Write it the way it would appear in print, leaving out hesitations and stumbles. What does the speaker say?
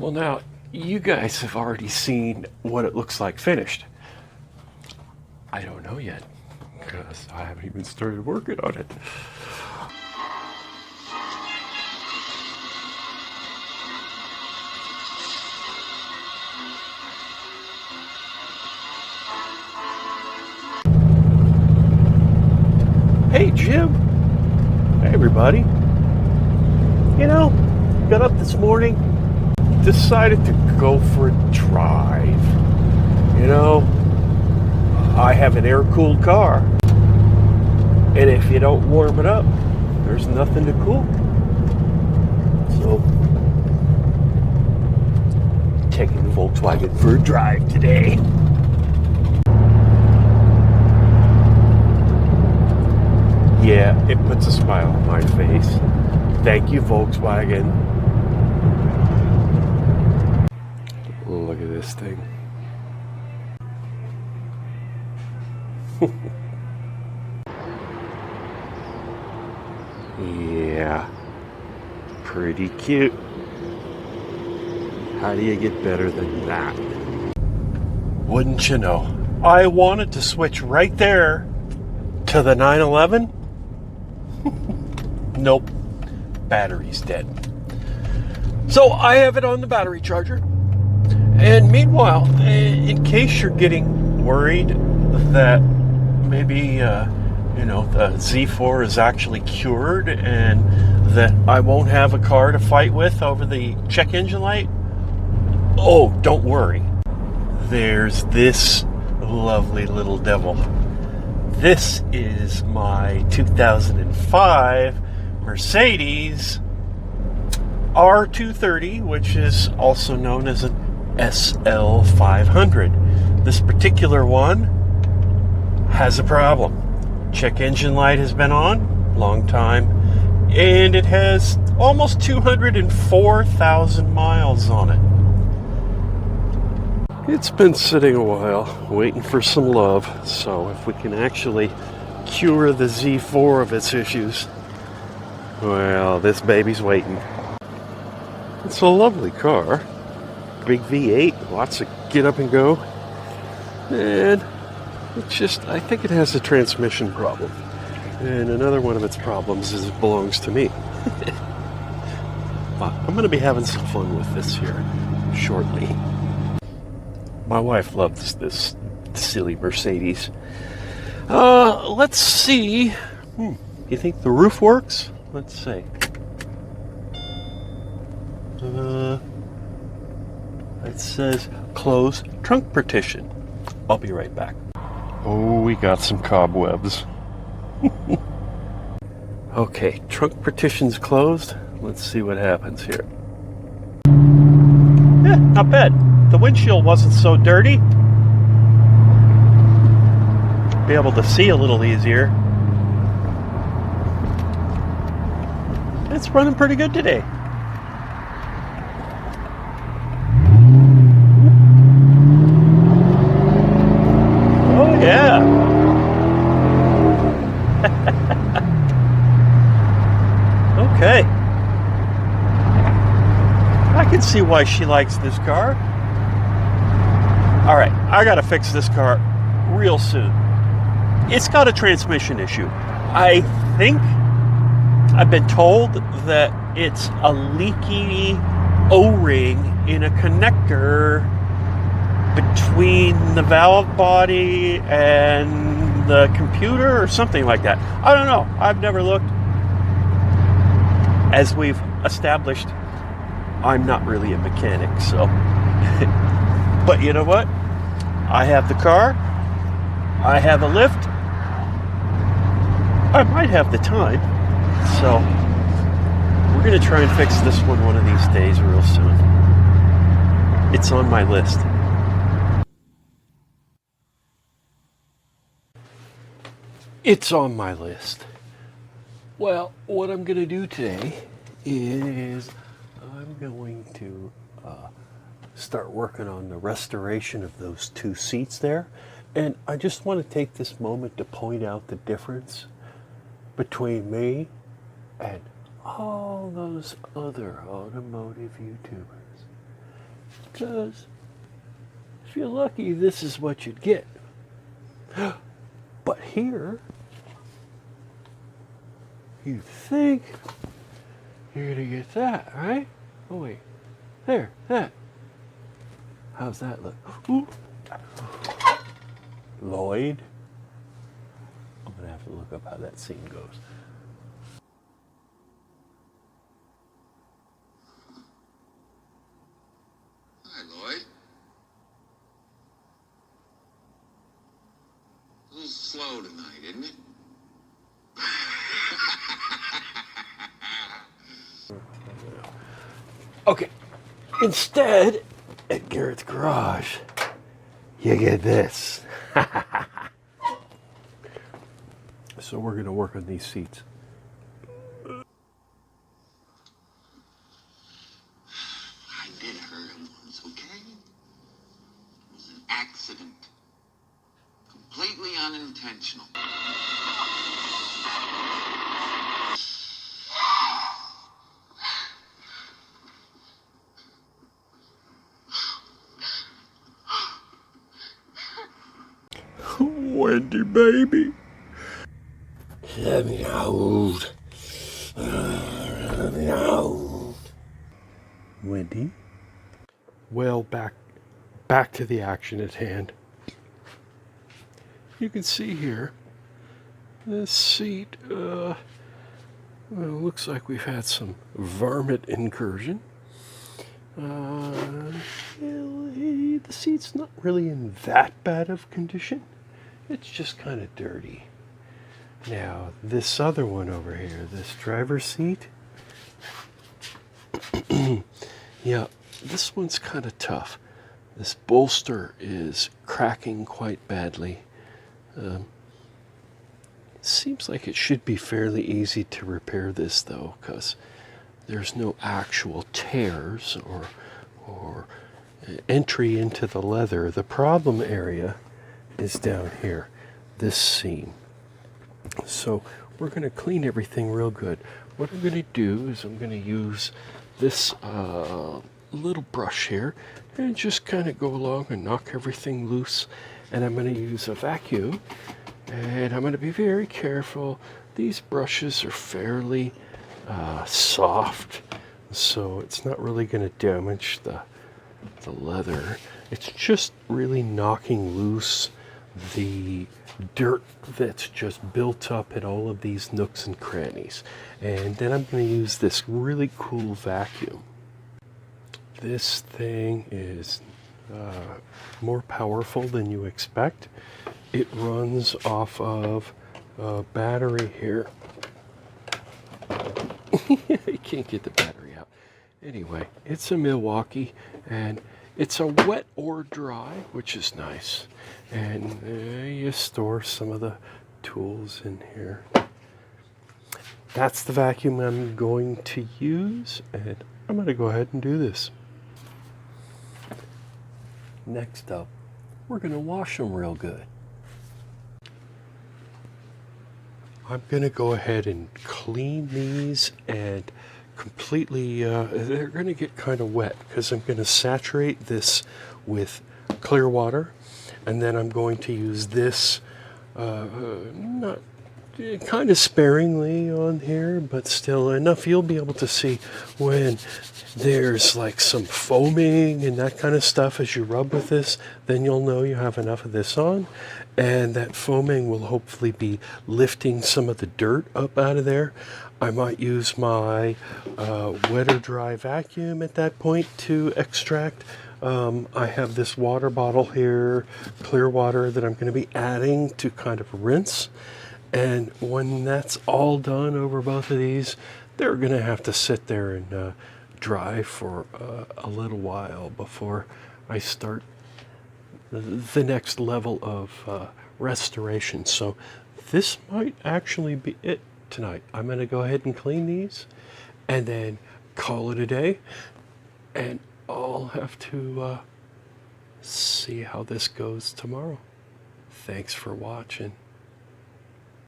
Well, now, you guys have already seen what it looks like finished. I don't know yet, because I haven't even started working on it. Hey, Jim. Hey, everybody. You know, got up this morning, decided to go for a drive. You know, I have an air-cooled car, and if you don't warm it up, there's nothing to cool. So, taking the Volkswagen for a drive today. Yeah, it puts a smile on my face. Thank you, Volkswagen. Look at this thing. Yeah, pretty cute. How do you get better than that? Wouldn't you know? I wanted to switch right there to the 911. Nope, battery's dead. So I have it on the battery charger. And meanwhile, in case you're getting worried that maybe the Z4 is actually cured and that I won't have a car to fight with over the check engine light, oh, don't worry. There's this lovely little devil. This is my 2005 Mercedes R230, which is also known as an SL500. This particular one has a problem. Check engine light has been on, long time, and it has almost 204,000 miles on it. It's been sitting a while, waiting for some love, so if we can actually cure the Z4 of its issues, well, this baby's waiting. It's a lovely car. Big V8, lots of get up and go. And I think it has a transmission problem. And another one of its problems is it belongs to me. But I'm going to be having some fun with this here shortly. My wife loves this silly Mercedes. Let's see. You think the roof works? Let's see. It says close trunk partition. I'll be right back. Oh, we got some cobwebs. Okay, trunk partition's closed. Let's see what happens here. Yeah, not bad. The windshield wasn't so dirty. Be able to see a little easier. It's running pretty good today. Oh yeah. Okay. I can see why she likes this car. All right, I gotta fix this car real soon. It's got a transmission issue. I think I've been told that it's a leaky O-ring in a connector between the valve body and the computer or something like that. I don't know. I've never looked. As we've established, I'm not really a mechanic, so. But you know what? I have the car. I have a lift. I might have the time. So, we're going to try and fix this one of these days real soon. It's on my list. It's on my list. Well, what I'm going to do today is I'm going to start working on the restoration of those two seats there. And I just want to take this moment to point out the difference between me and all those other automotive YouTubers. because if you're lucky, this is what you'd get. But here, you think you're gonna get that, right? Oh wait, there, that. How's that look? Ooh. Lloyd, I'm gonna have to look up how that scene goes. Hi, Lloyd. A little slow tonight, isn't it? Okay, instead, at Garrett's garage, you get this. So we're gonna work on these seats. I did hurt him once, okay? It was an accident. Completely unintentional. Wendy, baby. Let me out. Let me out. Wendy? Well, back to the action at hand. You can see here, this seat, well, looks like we've had some varmint incursion. The seat's not really in that bad of condition. It's just kind of dirty. Now, this other one over here, this driver's seat, yeah, this one's kind of tough. This bolster is cracking quite badly. Seems like it should be fairly easy to repair this though, because there's no actual tears or entry into the leather. The problem area is down here, this seam. So we're going to clean everything real good. What I'm going to do is I'm going to use this little brush here and just kind of go along and knock everything loose. And I'm going to use a vacuum, and I'm going to be very careful. These brushes are fairly soft, so it's not really going to damage the leather. It's just really knocking loose the dirt that's just built up in all of these nooks and crannies. And then I'm going to use this really cool vacuum. This thing is more powerful than you expect. It runs off of a battery here. I can't get the battery out. Anyway, it's a Milwaukee, and it's a wet or dry, which is nice. And you store some of the tools in here. That's the vacuum I'm going to use, and I'm going to go ahead and do this. Next up, we're going to wash them real good. I'm going to go ahead and clean these and completely, they're going to get kind of wet because I'm going to saturate this with clear water, and then I'm going to use this not kind of sparingly on here, but still enough you'll be able to see when there's like some foaming and that kind of stuff as you rub with this. Then you'll know you have enough of this on, and that foaming will hopefully be lifting some of the dirt up out of there. I might use my wet or dry vacuum at that point to extract. I have this water bottle here, clear water, that I'm going to be adding to kind of rinse. And when that's all done over both of these, they're going to have to sit there and dry for a little while before I start the next level of restoration. So this might actually be it tonight. I'm going to go ahead and clean these and then call it a day. And I'll have to see how this goes tomorrow. Thanks for watching.